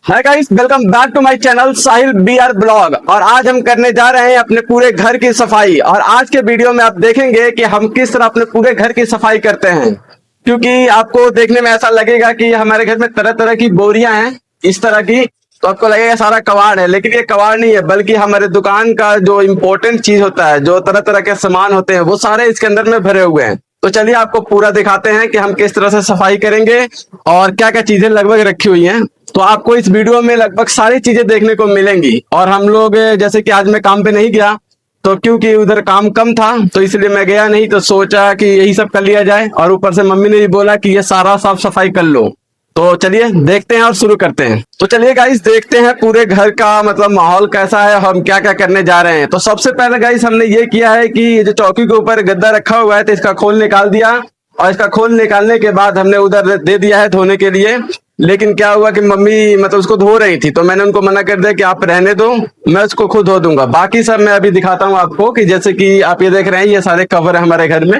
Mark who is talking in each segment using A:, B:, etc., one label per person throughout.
A: Hi guys, welcome back to my channel Sahil BR blog. और आज हम करने जा रहे हैं अपने पूरे घर की सफाई। और आज के वीडियो में आप देखेंगे कि हम किस तरह अपने पूरे घर की सफाई करते हैं। क्योंकि आपको देखने में ऐसा लगेगा कि हमारे घर में तरह तरह की बोरियां हैं इस तरह की, तो आपको लगेगा सारा कबाड़ है, लेकिन ये कबाड़ नहीं है, बल्कि हमारे दुकान का जो इम्पोर्टेंट चीज होता है, जो तरह तरह के सामान होते हैं, वो सारे इसके अंदर में भरे हुए हैं। तो चलिए आपको पूरा दिखाते हैं कि हम किस तरह से सफाई करेंगे और क्या क्या चीजें लगभग रखी हुई हैं। तो आपको इस वीडियो में लगभग सारी चीजें देखने को मिलेंगी। और हम लोग जैसे कि आज मैं काम पे नहीं गया, तो क्योंकि उधर काम कम था तो इसलिए मैं गया नहीं, तो सोचा कि यही सब कर लिया जाए। और ऊपर से मम्मी ने भी बोला कि ये सारा साफ सफाई कर लो। तो चलिए देखते हैं और शुरू करते हैं। तो चलिए गाइस, देखते हैं पूरे घर का मतलब माहौल कैसा है, हम क्या क्या करने जा रहे हैं। तो सबसे पहले गाइस हमने ये किया है कि ये जो चौकी के ऊपर गद्दा रखा हुआ है, तो इसका खोल निकाल दिया। और इसका खोल निकालने के बाद हमने उधर दे दिया है धोने के लिए। लेकिन क्या हुआ कि मम्मी मतलब उसको धो रही थी, तो मैंने उनको मना कर दिया कि आप रहने दो, मैं उसको खुद धो दूंगा। बाकी सब मैं अभी दिखाता हूँ आपको, कि जैसे कि आप ये देख रहे हैं, ये सारे कवर है हमारे घर में।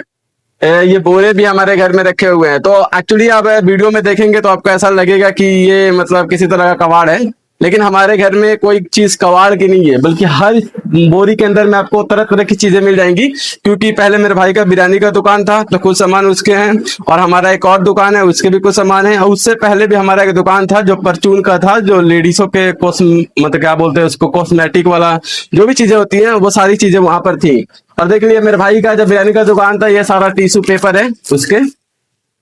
A: ये बोरे भी हमारे घर में रखे हुए हैं। तो एक्चुअली आप वीडियो में देखेंगे तो आपको ऐसा लगेगा कि ये मतलब किसी तरह का कबाड़ है, लेकिन हमारे घर में कोई चीज कबाड़ की नहीं है, बल्कि हर बोरी के अंदर में आपको तरह तरह की चीजें मिल जाएंगी। क्योंकि पहले मेरे भाई का बिरयानी का दुकान था, तो कुछ सामान उसके हैं, और हमारा एक और दुकान है, उसके भी कुछ सामान है। और उससे पहले भी हमारा एक दुकान था जो परचून का था, जो लेडीजों के मतलब क्या बोलते हैं उसको, कॉस्मेटिक वाला जो भी चीजें होती है, वो सारी चीजें वहां पर थी। और देख लिया मेरे भाई का जब बिरयानी का दुकान था, ये सारा टिश्यू पेपर है उसके,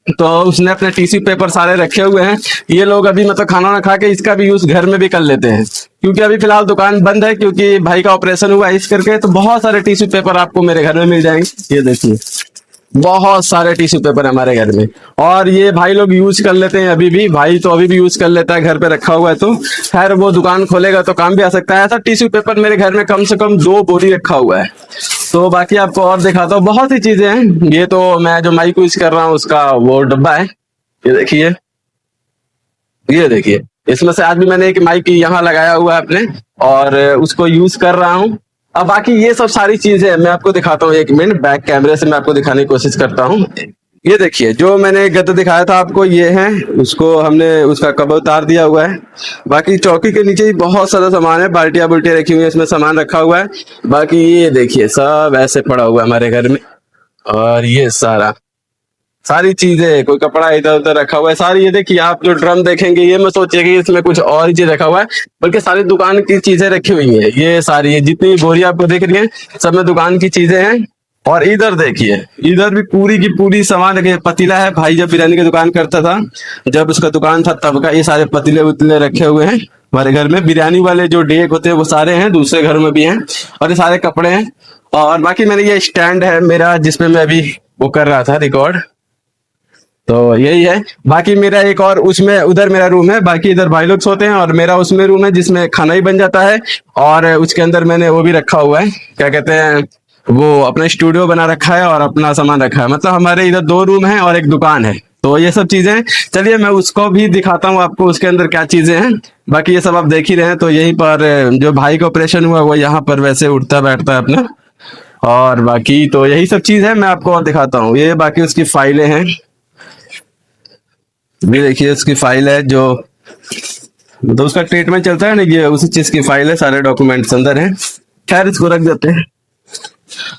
A: तो उसने अपने टिश्यू पेपर सारे रखे हुए हैं। ये लोग अभी मतलब खाना ना खा के इसका भी यूज घर में भी कर लेते हैं, क्योंकि अभी फिलहाल दुकान बंद है, क्योंकि भाई का ऑपरेशन हुआ इस करके। तो बहुत सारे टिश्यू पेपर आपको मेरे घर में मिल जाएंगे। ये देखिए, बहुत सारे टिश्यू पेपर हमारे घर में, और ये भाई लोग यूज कर लेते हैं अभी भी। भाई तो अभी भी यूज कर लेता है, घर पे रखा हुआ है। तो खैर वो दुकान खोलेगा तो काम भी आ सकता है। ऐसा टिश्यू पेपर मेरे घर में कम से कम 2 बोरी रखा हुआ है। तो बाकी आपको और दिखाता हूँ, बहुत सी चीजें हैं। ये तो मैं जो माइक यूज कर रहा हूँ उसका वो डब्बा है, ये देखिए, ये देखिए। इसमें से आज भी मैंने एक माइक यहाँ लगाया हुआ है अपने, और उसको यूज कर रहा हूँ। अब बाकी ये सब सारी चीजें मैं आपको दिखाता हूँ, 1 मिनट बैक कैमरे से मैं आपको दिखाने की कोशिश करता हूँ। ये देखिए, जो मैंने गद्दा दिखाया था आपको, ये है, उसको हमने उसका कवर उतार दिया हुआ है। बाकी चौकी के नीचे ही बहुत सारा सामान है, बाल्टियां बुल्टियां रखी हुई है, इसमें सामान रखा हुआ है। बाकी ये देखिए, सब ऐसे पड़ा हुआ है हमारे घर में। और ये सारी चीजें, कोई कपड़ा इधर उधर रखा हुआ है सारी। ये देखिए, आप जो ड्रम देखेंगे, ये मैं सोचिए कि इसमें कुछ और ही चीज रखा हुआ है, बल्कि सारी दुकान की चीजें रखी हुई है। ये सारी, ये जितनी बोरी आपको दिख रही है, सब में दुकान की चीजें हैं। और इधर देखिए, इधर भी पूरी की पूरी सामान रखे। पतीला है, भाई जब बिरयानी की दुकान करता था, जब उसका दुकान था तब का, ये सारे पतीले उतीले रखे हुए हैं हमारे घर में। बिरयानी वाले जो डेग होते हैं वो सारे हैं, दूसरे घरों में भी हैं। और ये सारे कपड़े हैं। और बाकी मैंने ये स्टैंड है मेरा, जिसमें मैं अभी वो कर रहा था रिकॉर्ड, तो यही है। बाकी मेरा एक और उसमें, उधर मेरा रूम है, बाकी इधर भाई लोग सोते हैं, और मेरा उसमें रूम है जिसमें खाना ही बन जाता है। और उसके अंदर मैंने वो भी रखा हुआ है, क्या कहते हैं वो, अपना स्टूडियो बना रखा है और अपना सामान रखा है। मतलब हमारे इधर 2 रूम है और एक दुकान है। तो ये सब चीजें, चलिए मैं उसको भी दिखाता हूँ आपको, उसके अंदर क्या चीजें हैं। बाकी ये सब आप देख ही रहे हैं। तो यहीं पर जो भाई का ऑपरेशन हुआ, वो यहाँ पर वैसे उठता बैठता है अपना। और बाकी तो यही सब चीज है, मैं आपको और दिखाता हूँ। ये बाकी उसकी फाइलें हैं, ये देखिए उसकी फाइल है, जो तो उसका ट्रीटमेंट चलता है ना, ये उसी चीज की फाइल है, सारे डॉक्यूमेंट्स अंदर हैं। खैर इसको रख देते हैं।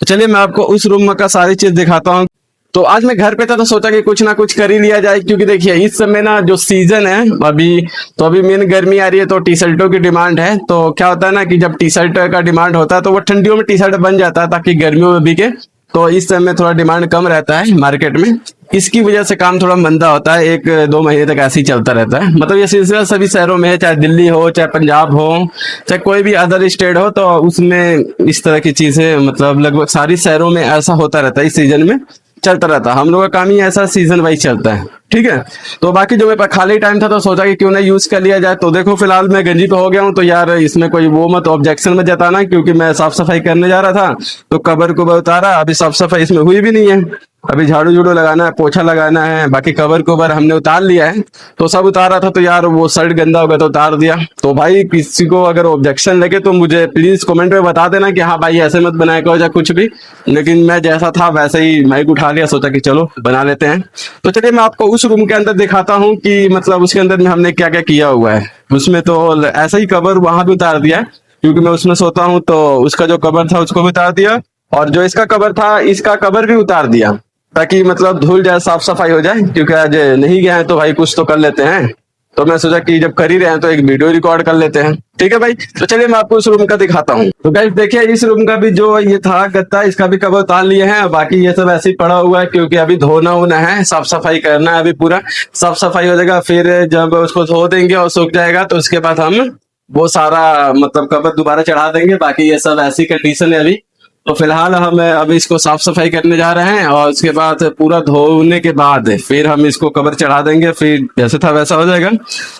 A: चलिए मैं आपको उस रूम का सारी चीज दिखाता हूँ। तो आज मैं घर पे था, तो सोचा कि कुछ ना कुछ कर ही लिया जाए, क्योंकि देखिए इस समय ना जो सीजन है अभी, तो अभी मेन गर्मी आ रही है, तो टी शर्टों की डिमांड है। तो क्या होता है ना कि जब टी शर्ट का डिमांड होता है, तो वो ठंडियों में टी शर्ट बन जाता है ताकि गर्मियों में बिके। तो इस समय थोड़ा डिमांड कम रहता है मार्केट में, इसकी वजह से काम थोड़ा मंदा होता है। 1-2 महीने तक ऐसे ही चलता रहता है। मतलब ये सिलसिला सभी शहरों में है, चाहे दिल्ली हो, चाहे पंजाब हो, चाहे कोई भी अदर स्टेट हो, तो उसमें इस तरह की चीजें मतलब लगभग सारी शहरों में ऐसा होता रहता है। इस सीजन में चलता रहता है, हम लोगों का काम ही ऐसा सीजन वाइज चलता है, ठीक है। तो बाकी जो मेरे पास खाली टाइम था, तो सोचा कि क्यों ना यूज कर लिया जाए। तो देखो फिलहाल मैं गंजी पे हो गया हूँ, तो यार इसमें कोई वो मत ऑब्जेक्शन में जताना, क्योंकि मैं साफ सफाई करने जा रहा था, तो कबर को उतारा, अभी साफ सफाई इसमें हुई भी नहीं है। अभी झाड़ू झूड़ू लगाना है, पोछा लगाना है, बाकी कवर कवर हमने उतार लिया है। तो सब उतारा था तो यार वो शर्ट गंदा हो गया तो उतार दिया। तो भाई किसी को अगर ऑब्जेक्शन लगे तो मुझे प्लीज कमेंट में बता देना कि हाँ भाई ऐसे मत बनाया करो या कुछ भी। लेकिन मैं जैसा था वैसे ही माइक उठा लिया, सोचा कि चलो बना लेते हैं। तो चलिए मैं आपको उस रूम के अंदर दिखाता हूँ कि मतलब उसके अंदर में हमने क्या क्या किया हुआ है। उसमें तो ऐसा ही कवर वहां भी उतार दिया, क्योंकि मैं उसमें सोता हूँ। तो उसका जो कवर था उसको भी उतार दिया, और जो इसका कवर था इसका कवर भी उतार दिया, ताकि मतलब धुल जाए, साफ सफाई हो जाए। क्योंकि आज नहीं गए हैं तो भाई कुछ तो कर लेते हैं। तो मैं सोचा कि जब कर ही रहे हैं तो एक वीडियो रिकॉर्ड कर लेते हैं। ठीक है भाई, तो चलिए मैं आपको उस रूम का दिखाता हूँ। तो गाइस देखिए, इस रूम का भी जो ये था गत्ता, इसका भी कवर उतार लिए हैं। बाकी ये सब ऐसे ही पड़ा हुआ है, क्योंकि अभी धोना होना है, साफ सफाई करना है। अभी पूरा साफ सफाई हो जाएगा, फिर जब उसको धो देंगे और सूख जाएगा तो उसके बाद हम वो सारा मतलब कवर दोबारा चढ़ा देंगे। बाकी ये सब ऐसी कंडीशन है अभी। तो फिलहाल हम अभी इसको साफ सफाई करने जा रहे हैं, और उसके बाद पूरा धोने के बाद फिर हम इसको कवर चढ़ा देंगे। फिर जैसे था वैसा हो जाएगा,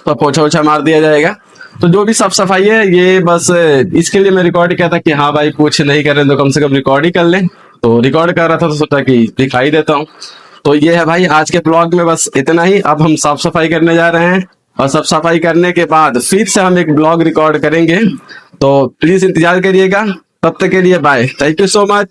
A: तो पोछा ओछा मार दिया जाएगा। तो जो भी साफ सफाई है ये बस इसके लिए मैं रिकॉर्ड किया था कि हाँ भाई कुछ नहीं कर रहे तो कम से कम रिकॉर्ड ही कर लें। तो रिकॉर्ड कर रहा था तो सोचा कि दिखाई देता हूँ। तो ये है भाई आज के ब्लॉग में बस इतना ही। अब हम साफ सफाई करने जा रहे हैं, और साफ सफाई करने के बाद फिर से हम एक ब्लॉग रिकॉर्ड करेंगे। तो प्लीज इंतजार करिएगा। तब तक के लिए bye, thank you so much.